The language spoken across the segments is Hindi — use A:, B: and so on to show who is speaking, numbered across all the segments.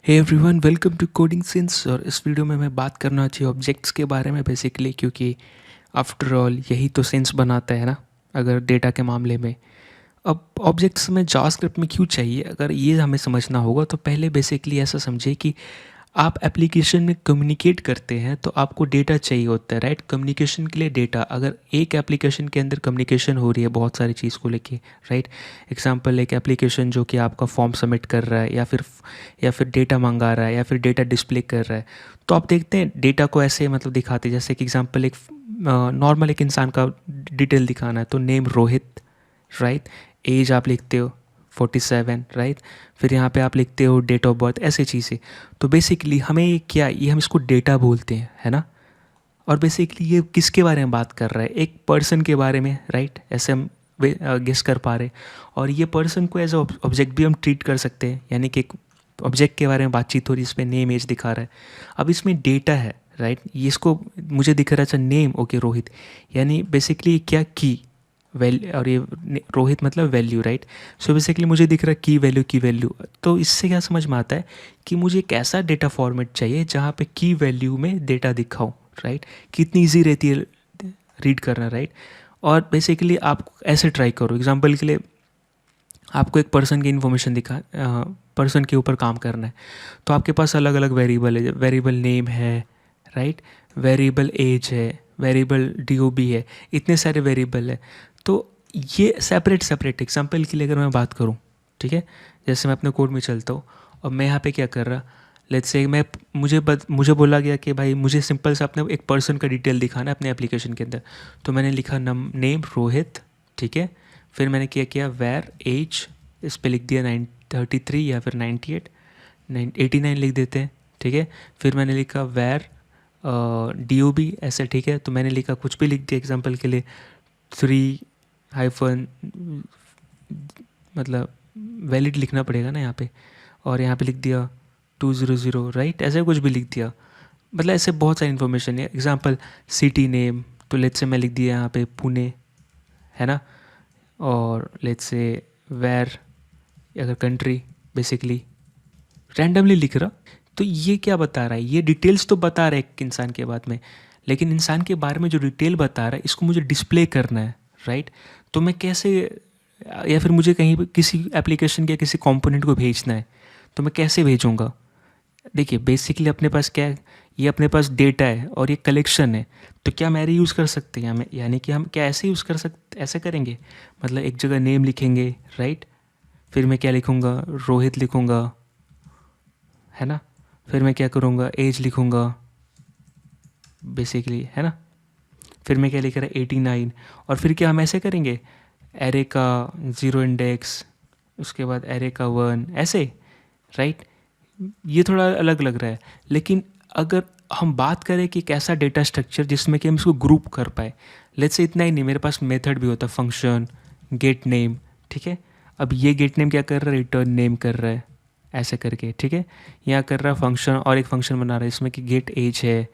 A: Hey everyone, welcome to Coding Sense. और इस वीडियो में मैं बात करना चाहिए ऑब्जेक्ट्स के बारे में बेसिकली, क्योंकि आफ्टर ऑल यही तो सेंस बनाता है ना अगर डेटा के मामले में। अब ऑब्जेक्ट्स में जावास्क्रिप्ट में क्यों चाहिए, अगर ये हमें समझना होगा तो पहले बेसिकली ऐसा समझिए कि आप एप्लीकेशन में कम्युनिकेट करते हैं तो आपको डेटा चाहिए होता है, राइट। कम्युनिकेशन के लिए डेटा, अगर एक एप्लीकेशन के अंदर कम्युनिकेशन हो रही है बहुत सारी चीज़ को लेके, राइट। एग्जांपल, एक एप्लीकेशन जो कि आपका फॉर्म सबमिट कर रहा है या फिर डेटा मंगा रहा है या फिर डेटा डिस्प्ले कर रहा है, तो आप देखते हैं डेटा को ऐसे मतलब दिखाते हैं। जैसे कि एग्जांपल, एक नॉर्मल एक इंसान का डिटेल दिखाना है तो नेम रोहित, राइट। एज आप लिखते हो 47, राइट। फिर यहाँ पे आप लिखते हो डेट ऑफ बर्थ, ऐसे चीज़ें। तो बेसिकली हमें ये क्या, ये हम इसको डेटा बोलते हैं, है ना। और बेसिकली ये किसके बारे में बात कर रहा है, एक पर्सन के बारे में, राइट। ऐसे हम गेस कर पा रहे। और ये पर्सन को एज ऑब्जेक्ट भी हम ट्रीट कर सकते हैं, यानी कि एक ऑब्जेक्ट के बारे में बातचीत हो रही है, इसमें नेम एज दिखा रहा है। अब इसमें डेटा है, राइट। ये इसको मुझे दिख रहा है, अच्छा नेम, ओके रोहित, यानी बेसिकली क्या की वैल्यू, और ये रोहित मतलब वैल्यू, राइट। सो बेसिकली मुझे दिख रहा है की वैल्यू। तो इससे क्या समझ में आता है कि मुझे एक ऐसा डेटा फॉर्मेट चाहिए जहाँ पे की वैल्यू में डेटा दिखाऊं, राइट। कितनी ईजी रहती है रीड करना, राइट। और बेसिकली आप ऐसे ट्राई करो, एग्जांपल के लिए आपको एक पर्सन की इन्फॉर्मेशन पर्सन के ऊपर काम करना है, तो आपके पास अलग अलग वेरिएबल है। वेरिएबल नेम है, राइट। वेरिएबल एज है, वेरिएबल डीओबी है, इतने सारे वेरिएबल है। तो ये सेपरेट सेपरेट, एग्जांपल के लिए अगर मैं बात करूँ, ठीक है। जैसे मैं अपने कोड में चलता हूँ और मैं यहाँ पे क्या कर रहा, लेट्स से मैं मुझे बोला गया कि भाई मुझे सिंपल से अपने एक पर्सन का डिटेल दिखाना है अपने एप्लीकेशन के अंदर। तो मैंने लिखा नेम रोहित, ठीक है। फिर मैंने क्या किया, वेर एज, इस पर लिख दिया 33 या फिर 98, 89 लिख देते हैं, ठीक है। फिर मैंने लिखा वेर डी ओ बी, ऐसे, ठीक है। तो मैंने लिखा कुछ भी लिख दिया एग्जांपल के लिए 3 हाइफन, मतलब वैलिड लिखना पड़ेगा ना यहाँ पे, और यहाँ पे लिख दिया 200, राइट। ऐसे कुछ भी लिख दिया, मतलब ऐसे बहुत सारी इन्फॉर्मेशन है। एग्जांपल सिटी नेम, तो लेट्स से मैं लिख दिया यहाँ पे पुणे, है ना। और लेट्स से वेर, अगर कंट्री, बेसिकली रैंडमली लिख रहा। तो ये क्या बता रहा है, ये डिटेल्स तो बता रहा है एक इंसान के बारे में, लेकिन इंसान के बारे में जो डिटेल बता रहा है इसको मुझे डिस्प्ले करना है, राइट। तो मैं कैसे, या फिर मुझे कहीं पे किसी एप्लीकेशन के किसी कंपोनेंट को भेजना है, तो मैं कैसे भेजूँगा। देखिए बेसिकली अपने पास क्या है, ये अपने पास डेटा है और ये कलेक्शन है। तो क्या मैरी यूज़ कर सकते हैं हमें, यानी कि हम क्या ऐसे यूज़ कर सकते, ऐसे करेंगे, मतलब एक जगह नेम लिखेंगे, राइट। फिर मैं क्या लिखूँगा, रोहित लिखूँगा, है ना। फिर मैं क्या करूँगा, एज लिखूँगा बेसिकली, है ना। फिर मैं क्या लिख रहा है 89। और फिर क्या हम ऐसे करेंगे, एरे का 0 इंडेक्स, उसके बाद एरे का 1, ऐसे, राइट। ये थोड़ा अलग लग रहा है, लेकिन अगर हम बात करें कि एक ऐसा डेटा स्ट्रक्चर जिसमें कि हम इसको ग्रुप कर पाए, लेट्स से इतना ही नहीं, मेरे पास मेथड भी होता है, फंक्शन गेट नेम, ठीक है। अब ये गेट नेम क्या कर रहा है, रिटर्न नेम कर रहा है, ऐसे करके, ठीक है। यहाँ कर रहा है फंक्शन, और एक फंक्शन बना रहा है इसमें कि गेट एज है,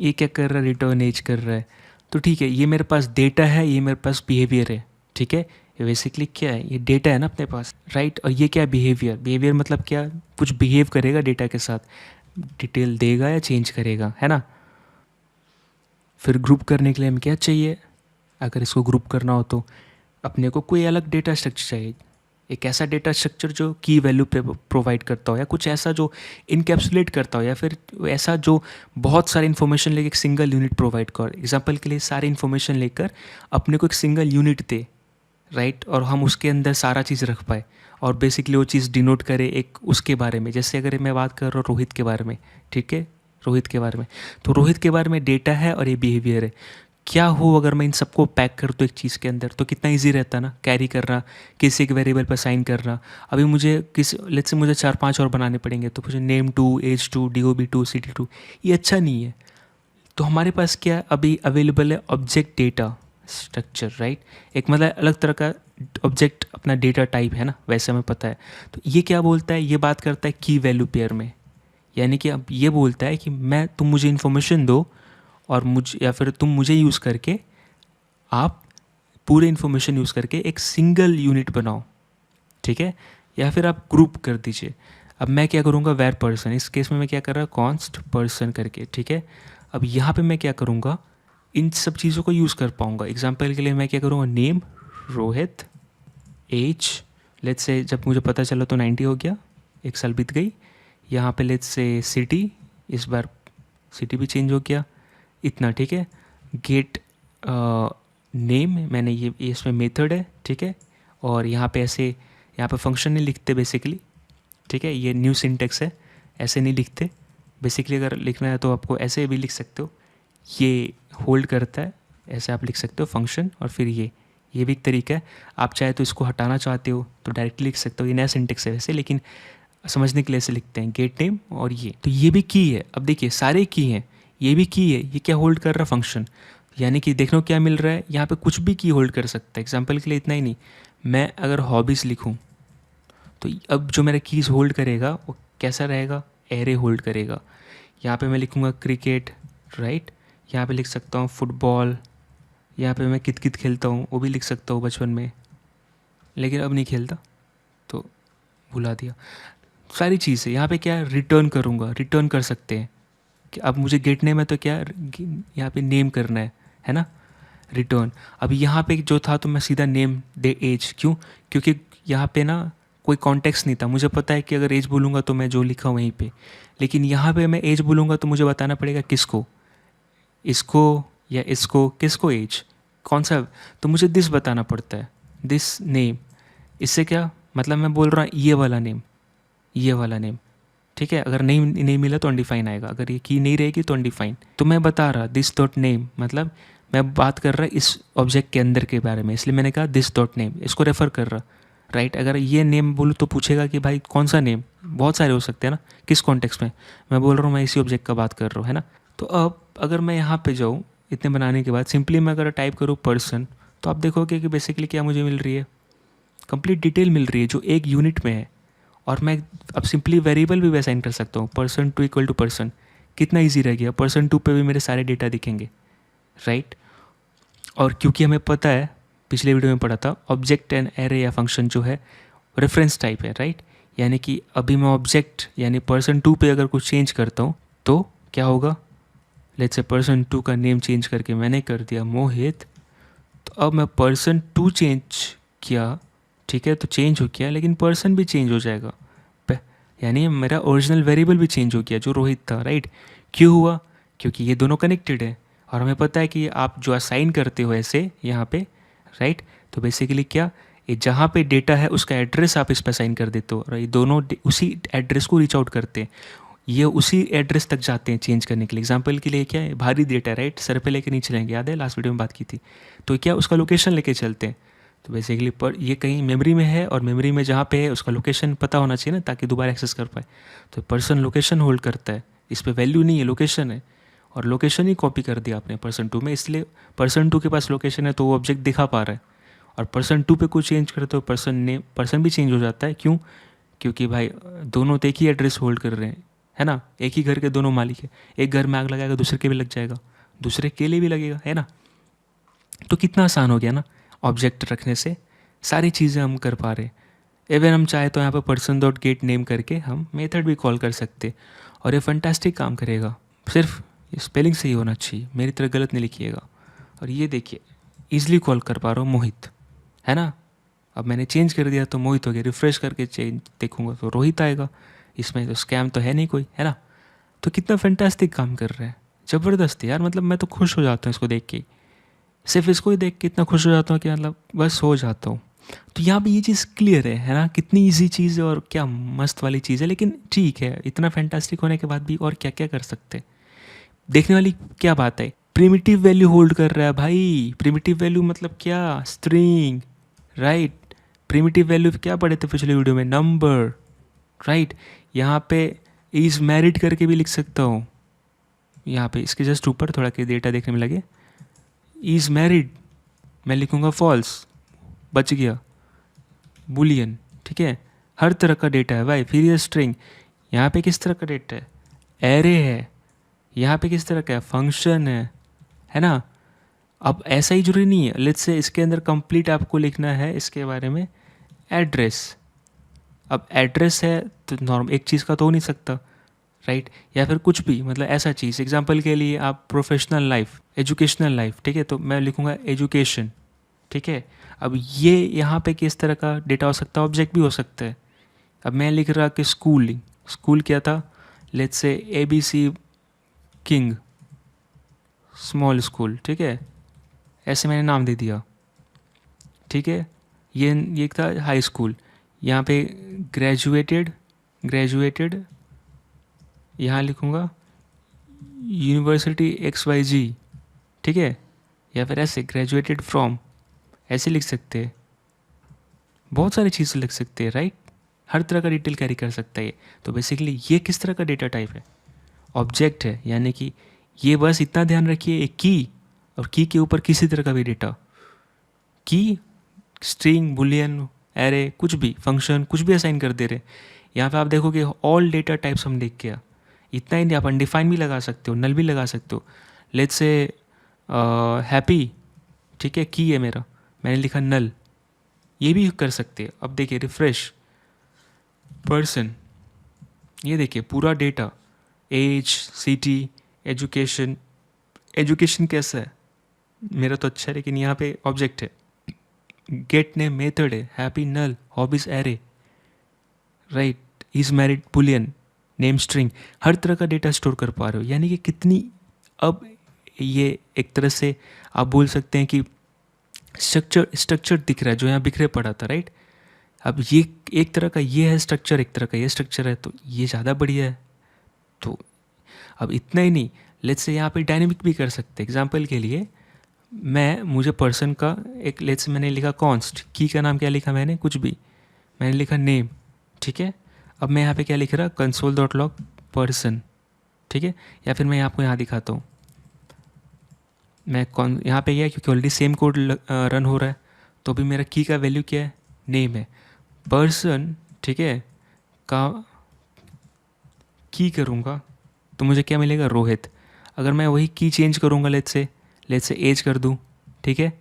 A: ये क्या कर रहा है, रिटर्न एज कर रहा है। तो ठीक है, ये मेरे पास डेटा है, ये मेरे पास बिहेवियर है, ठीक है। ये बेसिकली क्या है, ये डेटा है ना अपने पास, राइट। और ये क्या है, बिहेवियर। बिहेवियर मतलब क्या, कुछ बिहेव करेगा डेटा के साथ, डिटेल देगा या चेंज करेगा, है ना। फिर ग्रुप करने के लिए हमें क्या चाहिए, अगर इसको ग्रुप करना हो तो अपने को कोई अलग डेटा स्ट्रक्चर चाहिए, एक ऐसा डेटा स्ट्रक्चर जो की वैल्यू प्रोवाइड करता हो, या कुछ ऐसा जो इनकैप्सुलेट करता हो, या फिर ऐसा जो बहुत सारी इन्फॉर्मेशन लेकर एक सिंगल यूनिट प्रोवाइड कर। एग्जांपल के लिए सारी इन्फॉर्मेशन लेकर अपने को एक सिंगल यूनिट दे, राइट। और हम उसके अंदर सारा चीज़ रख पाए, और बेसिकली वो चीज़ डिनोट करे एक उसके बारे में। जैसे अगर मैं बात कर रहा हूँ रोहित के बारे में, ठीक है, रोहित के बारे में, तो रोहित के बारे में डेटा है और ये बिहेवियर है। क्या हो अगर मैं इन सबको पैक कर दूँ एक चीज़ के अंदर, तो कितना इजी रहता ना कैरी करना, किसी एक वेरिएबल पर साइन करना। अभी मुझे किसी, लेट्स से मुझे 4-5 और बनाने पड़ेंगे, तो मुझे नेम 2, एज 2, DOB 2, सिटी 2, ये अच्छा नहीं है। तो हमारे पास क्या अभी अवेलेबल है, ऑब्जेक्ट डेटा स्ट्रक्चर, राइट। एक मतलब अलग तरह का ऑब्जेक्ट अपना डेटा टाइप है ना, वैसे हमें पता है। तो ये क्या बोलता है, ये बात करता है की वैल्यू पेयर में, यानी कि अब ये बोलता है कि मैं, तुम मुझे इन्फॉर्मेशन दो, और मुझे, या फिर तुम मुझे यूज़ करके आप पूरे इन्फॉर्मेशन यूज़ करके एक सिंगल यूनिट बनाओ, ठीक है। या फिर आप ग्रुप कर दीजिए। अब मैं क्या करूँगा, वेर पर्सन, इस केस में मैं क्या कर रहा हूँ, कॉन्स्ट पर्सन करके, ठीक है। अब यहाँ पे मैं क्या करूँगा, इन सब चीज़ों को यूज़ कर पाऊँगा। एग्जाम्पल के लिए मैं क्या करूँगा, name Rohit, as let's say जब मुझे पता चला तो 90 हो गया, 1 साल बीत गई। यहाँ पे लेट्स से सिटी, इस बार सिटी भी चेंज हो गया, इतना, ठीक है। गेट नेम, मैंने ये इसमें मेथड है, ठीक है। और यहाँ पे ऐसे, यहाँ पे फंक्शन नहीं लिखते बेसिकली, ठीक है। ये न्यू सिंटेक्स है, ऐसे नहीं लिखते बेसिकली। अगर लिखना है तो आपको ऐसे भी लिख सकते हो, ये होल्ड करता है, ऐसे आप लिख सकते हो फंक्शन। और फिर ये भी एक तरीका है। आप चाहे तो इसको हटाना चाहते हो तो डायरेक्टली लिख सकते हो, ये नया सिंटेक्स है वैसे, लेकिन समझने के लिए ऐसे लिखते हैं, गेट नेम। और ये तो ये भी की है। अब देखिए सारे की हैं, ये भी की है, ये क्या होल्ड कर रहा फंक्शन, यानी कि देखो क्या मिल रहा है, यहाँ पे कुछ भी की होल्ड कर सकता है। एग्जाम्पल के लिए इतना ही नहीं, मैं अगर हॉबीज़ लिखूँ तो अब जो मेरा कीज़ होल्ड करेगा वो कैसा रहेगा, एरे होल्ड करेगा। यहाँ पे मैं लिखूँगा क्रिकेट, राइट। यहाँ पे लिख सकता हूँ फुटबॉल, यहाँ पे मैं कित कित खेलता हूँ वो भी लिख सकता हूँ बचपन में, लेकिन अब नहीं खेलता तो भुला दिया। सारी चीज़ें यहाँ पे क्या रिटर्न करूँगा, रिटर्न कर सकते हैं कि अब मुझे गेट नेम है तो क्या यहाँ पे नेम करना है ना, रिटर्न। अभी यहाँ पे जो था तो मैं सीधा नेम दे एज, क्यों, क्योंकि यहाँ पे ना कोई कॉन्टेक्स्ट नहीं था। मुझे पता है कि अगर एज बोलूँगा तो मैं जो लिखा वहीं पे, लेकिन यहाँ पे मैं एज बोलूँगा तो मुझे बताना पड़ेगा किसको, इसको या इसको, किसको एज, कौन सा, तो मुझे दिस बताना पड़ता है, दिस नेम। इससे क्या मतलब, मैं बोल रहा हूँ ये वाला नेम, ये वाला नेम, ठीक है। अगर नहीं मिला तो अनडिफाइन आएगा, अगर ये की नहीं रहेगी तो अनडिफाइन। तो मैं बता रहा दिस डॉट नेम, मतलब मैं बात कर रहा इस ऑब्जेक्ट के अंदर के बारे में, इसलिए मैंने कहा दिस डॉट नेम, इसको रेफ़र कर रहा, राइट। अगर ये नेम बोलूँ तो पूछेगा कि भाई कौन सा नेम, बहुत सारे हो सकते हैं ना, किस कॉन्टेक्स्ट में। मैं बोल रहा हूँ मैं इसी ऑब्जेक्ट का बात कर रहा हूँ, है ना। तो अब अगर मैं यहाँ पे जाऊँ इतने बनाने के बाद, सिंपली मैं अगर टाइप करूँ पर्सन, तो आप देखोगे कि बेसिकली क्या मुझे मिल रही है, कंप्लीट डिटेल मिल रही है जो एक यूनिट में है। और मैं अब सिंपली वेरिएबल भी असाइन कर सकता हूँ, person two equal to person, कितना इजी रह गया, पर्सन टू पे भी मेरे सारे डेटा दिखेंगे, राइट। और क्योंकि हमें पता है, पिछले वीडियो में पढ़ा था, ऑब्जेक्ट एंड एरे या फंक्शन जो है रेफरेंस टाइप है, राइट। यानी कि अभी मैं ऑब्जेक्ट यानी पर्सन टू पे अगर कुछ चेंज करता हूँ तो क्या होगा, लेट्स से पर्सन टू का नेम चेंज करके मैंने कर दिया मोहित, तो अब मैं पर्सन टू चेंज किया, ठीक है, तो चेंज हो गया, लेकिन पर्सन भी चेंज हो जाएगा, यानी मेरा ओरिजिनल वेरिएबल भी चेंज हो गया जो रोहित था, राइट। क्यों हुआ, क्योंकि ये दोनों कनेक्टेड है। और हमें पता है कि आप जो असाइन करते हो ऐसे यहाँ पे, राइट, तो बेसिकली क्या, ये जहाँ पे डेटा है उसका एड्रेस आप इस पर असाइन कर देते हो, और ये दोनों उसी एड्रेस को रीच आउट करते हैं, ये उसी एड्रेस तक जाते हैं चेंज करने के लिए। एग्जांपल के लिए क्या है, भारी डेटा, राइट, सर पे लेके नहीं चलेंगे, याद है लास्ट वीडियो में बात की थी, तो क्या उसका लोकेशन लेके चलते हैं। तो बेसिकली पर ये कहीं मेमोरी में है, और मेमोरी में जहाँ पे है उसका लोकेशन पता होना चाहिए ना, ताकि दोबारा एक्सेस कर पाए। तो पर्सन लोकेशन होल्ड करता है, इस पर वैल्यू नहीं है, लोकेशन है, और लोकेशन ही कॉपी कर दिया आपने पर्सन टू में, इसलिए पर्सन टू के पास लोकेशन है तो वो ऑब्जेक्ट दिखा पा रहा है। और पर्सन टू पे कुछ चेंज करते हो, पर्सन भी चेंज हो जाता है, क्यों, क्योंकि भाई दोनों तो एक ही एड्रेस होल्ड कर रहे हैं, है ना, एक ही घर के दोनों मालिक है। एक घर में आग लगाएगा दूसरे के भी लग जाएगा, दूसरे के लिए भी लगेगा, है ना। तो कितना आसान हो गया ना, ऑब्जेक्ट रखने से सारी चीज़ें हम कर पा रहे। इवन हम चाहे तो यहाँ पर पर्सन डॉट गेट नेम करके हम मेथड भी कॉल कर सकते, और ये फंटास्टिक काम करेगा। सिर्फ ये स्पेलिंग सही होना चाहिए, मेरी तरह गलत नहीं लिखिएगा। और ये देखिए ईजिली कॉल कर पा रहा हूँ मोहित, है ना। अब मैंने चेंज कर दिया तो मोहित हो गया, रिफ़्रेश करके चेंज देखूंगा तो रोहित आएगा, इसमें तो स्कैम तो है नहीं कोई, है ना। तो कितना फैंटास्टिक काम कर रहे हैं, ज़बरदस्त यार, मतलब मैं तो खुश हो जाता हूँ इसको देख के, सिर्फ इसको ही देख के इतना खुश हो जाता हूँ कि मतलब बस हो जाता हूँ। तो यहाँ पे ये चीज़ क्लियर है ना, कितनी इजी चीज़ है और क्या मस्त वाली चीज़ है। लेकिन ठीक है, इतना फैंटास्टिक होने के बाद भी और क्या क्या कर सकते हैं, देखने वाली क्या बात है। प्रिमिटिव वैल्यू होल्ड कर रहा है भाई, प्रिमिटिव वैल्यू मतलब क्या, स्ट्रिंग, राइट। प्रिमिटिव वैल्यू क्या पढ़े थे पिछले वीडियो में, नंबर, राइट। यहाँ पे इज़ मैरिड करके भी लिख सकता हूँ, यहाँ पे इसके जस्ट ऊपर थोड़ा के डेटा देखने में लगे, इज़ मैरिड मैं लिखूँगा फॉल्स, बच गया, बुलियन, ठीक है। हर तरह का डेटा है भाई। फिर ये स्ट्रिंग, यहाँ पे किस तरह का डेटा है, एरे है, यहाँ पे किस तरह का है, फंक्शन है ना। अब ऐसा ही जरूरी नहीं है, लेट्स से इसके अंदर कंप्लीट आपको लिखना है इसके बारे में, एड्रेस, अब एड्रेस है तो नॉर्म एक चीज़ का तो हो नहीं सकता, राइट? या फिर कुछ भी, मतलब ऐसा चीज़, एग्जांपल के लिए आप प्रोफेशनल लाइफ, एजुकेशनल लाइफ, ठीक है, तो मैं लिखूँगा एजुकेशन, ठीक है। अब ये यहाँ पे किस तरह का डेटा हो सकता है, ऑब्जेक्ट भी हो सकता है। अब मैं लिख रहा कि स्कूल, स्कूल क्या था, let's say ABC king small school, ठीक है, ऐसे मैंने नाम दे दिया, ठीक है। ये था हाई स्कूल, यहाँ पे ग्रेजुएटेड, ग्रेजुएटेड यहाँ लिखूँगा यूनिवर्सिटी XYZ, ठीक है, या फिर ऐसे ग्रेजुएटेड फ्रॉम, ऐसे लिख सकते हैं, बहुत सारी चीज़ें लिख सकते हैं, राइट? हर तरह का डिटेल कैरी कर सकता है ये। तो बेसिकली ये किस तरह का डेटा टाइप है, ऑब्जेक्ट है, यानी कि ये बस इतना ध्यान रखिए, एक की और की के ऊपर किसी तरह का भी डेटा, की स्ट्रिंग, बुलियन, एरे, कुछ भी फंक्शन, कुछ भी असाइन कर दे रहे। यहाँ पे आप देखोगे ऑल डेटा टाइप्स हम लिख गया, इतना ही नहीं, आप अनडिफाइन भी लगा सकते हो, नल भी लगा सकते हो। लेट्स से हैप्पी, ठीक है, की है मेरा, मैंने लिखा नल, ये भी कर सकते हैं। अब देखिए रिफ्रेश, पर्सन, ये देखिए पूरा data, age, city, education, education कैसा है मेरा तो अच्छा है, लेकिन यहाँ पे ऑब्जेक्ट है, गेट नेम मेथड है, happy null, hobbies array, right, is married boolean, name string, हर तरह का डेटा स्टोर कर पा रहे हो। यानी कि कितनी, अब ये एक तरह से आप बोल सकते हैं कि स्ट्रक्चर स्ट्रक्चर दिख रहा है जो यहाँ बिखरे पड़ा था, राइट? अब ये एक तरह का ये है स्ट्रक्चर, एक तरह का ये स्ट्रक्चर है, तो ये ज़्यादा बढ़िया है। तो अब इतना ही नहीं, लेट्स से यहाँ पे डायनेमिक भी कर सकते हैं। एग्जांपल के लिए मुझे पर्सन का एक, लेट्स से मैंने लिखा कॉन्स्ट, की का नाम क्या लिखा मैंने, कुछ भी, मैंने लिखा नेम, ठीक है। अब मैं यहाँ पे क्या लिख रहा, कंसोल डॉट लॉग पर्सन, ठीक है। या फिर मैं आपको यहाँ दिखाता हूँ, मैं कौन यहाँ पे गया क्योंकि ऑलरेडी सेम कोड रन हो रहा है, तो अभी मेरा की का वैल्यू क्या है, नेम है। पर्सन, ठीक है, का की करूँगा तो मुझे क्या मिलेगा, रोहित। अगर मैं वही की चेंज करूँगा, लेट्स से एज कर दूँ, ठीक है,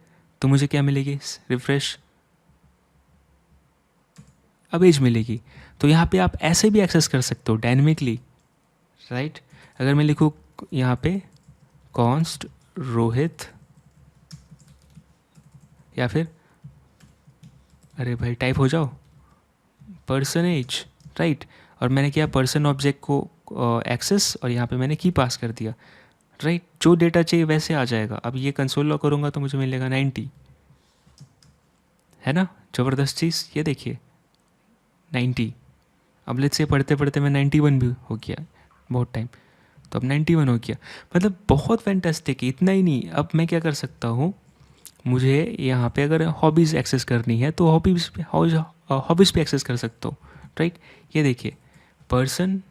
A: तो मुझे क्या मिलेगी, रिफ्रेश, अब एज मिलेगी। तो यहाँ पे आप ऐसे भी एक्सेस कर सकते हो डायनेमिकली, राइट? अगर मैं लिखूँ यहाँ पे कॉन्स्ट रोहित, या फिर अरे भाई टाइप हो जाओ, पर्सन एज, राइट, और मैंने किया पर्सन ऑब्जेक्ट को एक्सेस, और यहाँ पे मैंने की पास कर दिया, राइट। जो डेटा चाहिए वैसे आ जाएगा। अब ये कंसोल लॉग करूँगा तो मुझे मिलेगा 90, है ना, ज़बरदस्त चीज़। ये देखिए 90, अब लेट्स से पढ़ते पढ़ते मैं 91 भी हो गया, बहुत टाइम, तो अब 91 हो गया, मतलब बहुत फैंटास्टिक। इतना ही नहीं, अब मैं क्या कर सकता हूँ, मुझे यहाँ पे अगर हॉबीज़ एक्सेस करनी है तो हॉबीज़ पे एक्सेस कर सकता हूँ, राइट। ये देखिए पर्सन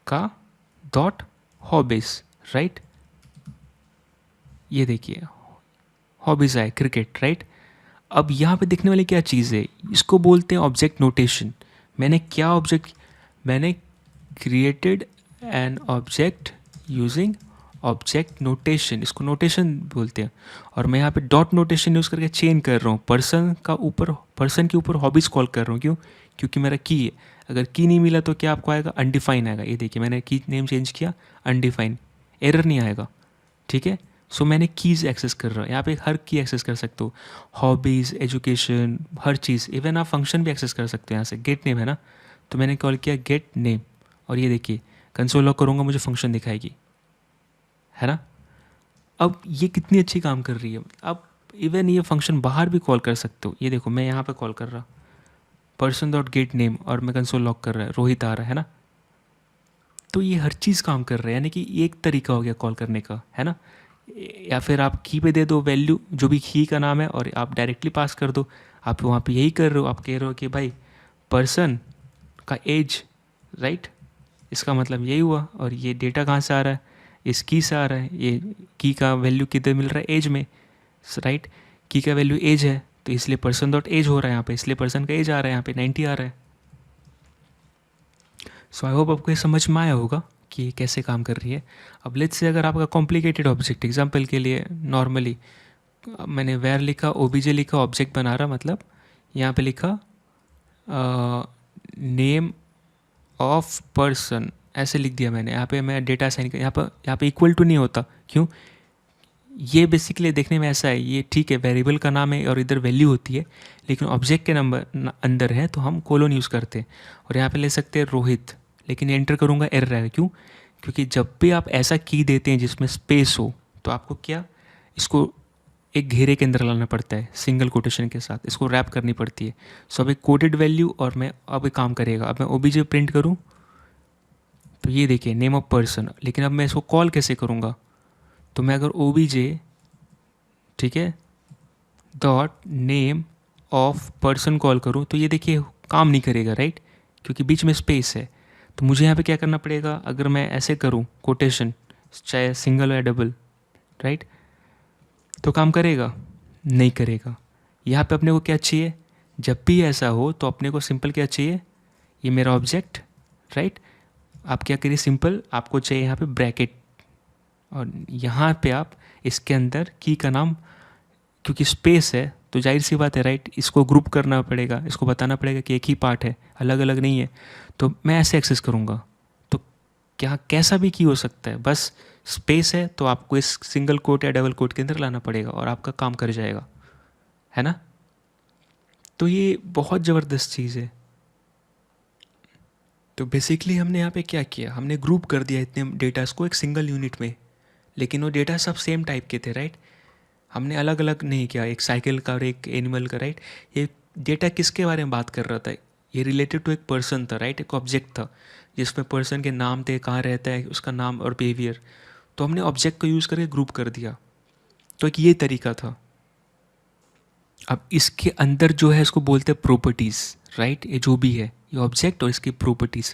A: का डॉट हॉबीज़, राइट, ये देखिए हॉबीज़ आए क्रिकेट, राइट। अब यहाँ पे दिखने वाली क्या चीज़ है, इसको बोलते हैं ऑब्जेक्ट नोटेशन। मैंने created an object using object notation, इसको नोटेशन बोलते हैं। और मैं यहाँ पे डॉट नोटेशन यूज़ करके चेंज कर रहा हूँ, पर्सन के ऊपर हॉबीज़ कॉल कर रहा हूँ, क्यों, क्योंकि मेरा की है। अगर की नहीं मिला तो क्या आपको आएगा, अनडिफाइन आएगा। ये देखिए मैंने की नेम चेंज किया, अनडिफाइन, एरर नहीं आएगा, ठीक है। सो मैंने कीज़ एक्सेस कर रहा हूँ, यहाँ पे हर की एक्सेस कर सकते हो, हॉबीज़, एजुकेशन, हर चीज़, इवन आप फंक्शन भी एक्सेस कर सकते हो। यहाँ से गेट नेम है ना, तो मैंने कॉल किया गेट नेम, और ये देखिए कंसोल लॉग करूँगा मुझे फंक्शन दिखाएगी, है ना। अब ये कितनी अच्छी काम कर रही है। अब इवन ये फंक्शन बाहर भी कॉल कर सकते हो। ये देखो मैं यहाँ पे कॉल कर रहा पर्सन डॉट गेट नेम, और मैं कंसोल लॉग कर रहा है, रोहित आ रहा है ना। तो ये हर चीज़ काम कर रहा है, यानी कि ये एक तरीका हो गया कॉल करने का, है ना। या फिर आप की पे दे दो वैल्यू, जो भी की का नाम है, और आप डायरेक्टली पास कर दो। आप वहाँ पे यही कर रहे हो, आप कह रहे हो कि भाई पर्सन का एज, राइट, इसका मतलब यही हुआ। और ये डेटा कहाँ से आ रहा है, इस की से आ रहा है। ये की का वैल्यू किधर मिल रहा है, एज में, राइट। की का वैल्यू एज है, तो इसलिए पर्सन डॉट एज हो रहा है यहाँ पे, इसलिए पर्सन का एज आ रहा है यहाँ पे 90 आ रहा है। सो आई होप आपको ये समझ में आया होगा कि ये कैसे काम कर रही है। अब लेट्स से अगर आपका कॉम्प्लिकेटेड ऑब्जेक्ट, एग्जांपल के लिए नॉर्मली मैंने वेयर लिखा, ओबीजे लिखा, ऑब्जेक्ट बना रहा, मतलब यहाँ पे लिखा नेम ऑफ पर्सन, ऐसे लिख दिया मैंने। यहाँ पे मैं डेटा असाइन कर, यहाँ पे इक्वल टू नहीं होता, क्यों? ये बेसिकली देखने में ऐसा है, ये ठीक है वेरिएबल का नाम है और इधर वैल्यू होती है, लेकिन ऑब्जेक्ट के नंबर अंदर है तो हम कोलोन यूज़ करते हैं। और यहाँ पे ले सकते हैं रोहित, लेकिन एंटर करूँगा एरर आएगा, क्यों? क्योंकि जब भी आप ऐसा की देते हैं जिसमें स्पेस हो तो आपको क्या, इसको एक घेरे के अंदर लाना पड़ता है सिंगल कोटेशन के साथ, इसको रैप करनी पड़ती है। सो अब एक कोडेड वैल्यू और मैं अब एक काम करेगा, अब मैं ओबीजे प्रिंट करूँ तो ये देखिए नेम ऑफ पर्सन, लेकिन अब मैं इसको कॉल कैसे करूँगा? तो मैं अगर ओबीजे, ठीक है, dot name of person call करूँ तो ये देखिए काम नहीं करेगा, राइट? क्योंकि बीच में स्पेस है। तो मुझे यहाँ पे क्या करना पड़ेगा, अगर मैं ऐसे करूँ कोटेशन, चाहे सिंगल या डबल, राइट, तो काम करेगा? नहीं करेगा। यहाँ पे अपने को क्या चाहिए, जब भी ऐसा हो तो अपने को सिंपल क्या चाहिए, ये मेरा ऑब्जेक्ट, राइट, आप क्या करिए सिंपल, आपको चाहिए यहाँ पे ब्रैकेट, और यहाँ पे आप इसके अंदर की का नाम, क्योंकि स्पेस है तो जाहिर सी बात है, राइट, इसको ग्रुप करना पड़ेगा, इसको बताना पड़ेगा कि एक ही पार्ट है, अलग अलग नहीं है। तो मैं ऐसे एक्सेस करूँगा तो क्या कैसा भी की हो सकता है, बस स्पेस है तो आपको इस सिंगल कोट या डबल कोट के अंदर लाना पड़ेगा और आपका काम कर जाएगा, है ना? तो ये बहुत ज़बरदस्त चीज़ है। तो बेसिकली हमने यहाँ पे क्या किया, हमने ग्रुप कर दिया इतने डेटास को एक सिंगल यूनिट में, लेकिन वो डेटा सब सेम टाइप के थे, राइट? हमने अलग अलग नहीं किया, एक साइकिल का और एक एनिमल का, राइट? ये डेटा किसके बारे में बात कर रहा था, ये रिलेटेड टू एक पर्सन था, राइट? एक ऑब्जेक्ट था जिसमें पर्सन के नाम थे, कहाँ रहता है, उसका नाम और बिहेवियर। तो हमने ऑब्जेक्ट को यूज़ करके ग्रुप कर दिया। तो एक ये तरीका था। अब इसके अंदर जो है इसको बोलते हैं प्रॉपर्टीज़, राइट? ये जो भी है ये ऑब्जेक्ट और इसकी प्रॉपर्टीज़,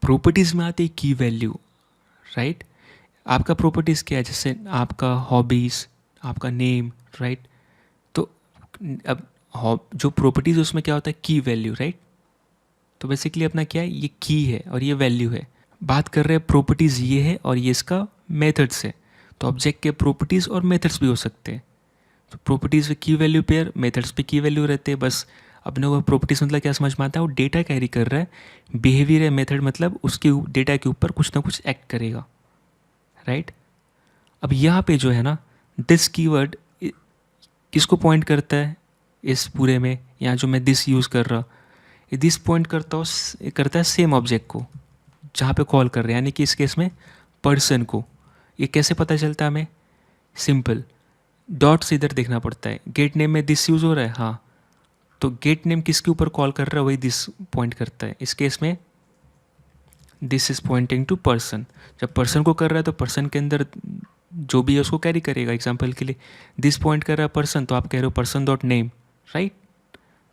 A: प्रॉपर्टीज़ में आती है की वैल्यू, राइट? आपका प्रॉपर्टीज़ क्या है, जैसे आपका हॉबीज़, आपका नेम, राइट? तो अब जो प्रॉपर्टीज़ उसमें क्या होता है, की वैल्यू, राइट? तो बेसिकली अपना क्या है, ये की है और ये वैल्यू है। बात कर रहे हैं प्रॉपर्टीज़ ये है और ये इसका मेथड्स है। तो ऑब्जेक्ट के प्रॉपर्टीज़ और मेथड्स भी हो सकते हैं। तो प्रॉपर्टीज़ पे की वैल्यू पेयर, मेथड्स पे की वैल्यू रहते हैं। बस अपने को प्रॉपर्टीज़ मतलब क्या समझ में आता है, वो डेटा कैरी कर रहा है, बिहेवियर है मेथड मतलब उसके डेटा के ऊपर कुछ ना कुछ एक्ट करेगा, राइट? अब यहाँ पे जो है ना, दिस कीवर्ड किसको पॉइंट करता है इस पूरे में, यहाँ जो मैं दिस यूज़ कर रहा, ये दिस पॉइंट करता है सेम ऑब्जेक्ट को जहाँ पे कॉल कर रहे हैं, यानी कि इस केस में पर्सन को। ये कैसे पता चलता है हमें, सिंपल, डॉट से इधर देखना पड़ता है। गेट नेम में दिस यूज़ हो रहा है, हाँ, तो गेट नेम किसके ऊपर कॉल कर रहा है, वही दिस पॉइंट करता है। इस केस में this is pointing to person. जब पर्सन को कर रहा है तो पर्सन के अंदर जो भी है उसको कैरी करेगा। एग्जाम्पल के लिए दिस पॉइंट कर रहा है पर्सन, तो आप कह रहे हो पर्सन डॉट नेम, राइट?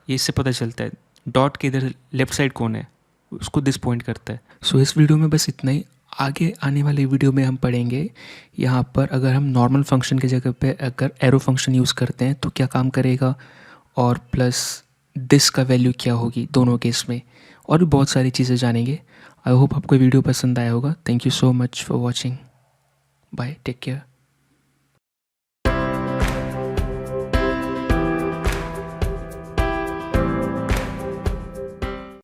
A: ये इससे पता चलता है डॉट के इधर लेफ्ट साइड कौन है, उसको दिस पॉइंट करता है। सो इस वीडियो में बस इतना ही। आगे आने वाले वीडियो में हम पढ़ेंगे यहाँ पर अगर हम नॉर्मल फंक्शन की जगह पे अगर एरो फंक्शन यूज़ करते हैं तो क्या काम करेगा, और प्लस दिस का वैल्यू क्या होगी दोनों केस में, और भी बहुत सारी चीज़ें जानेंगे। आई होप आपको वीडियो पसंद आया होगा। Thank you so much for watching. Bye, take care.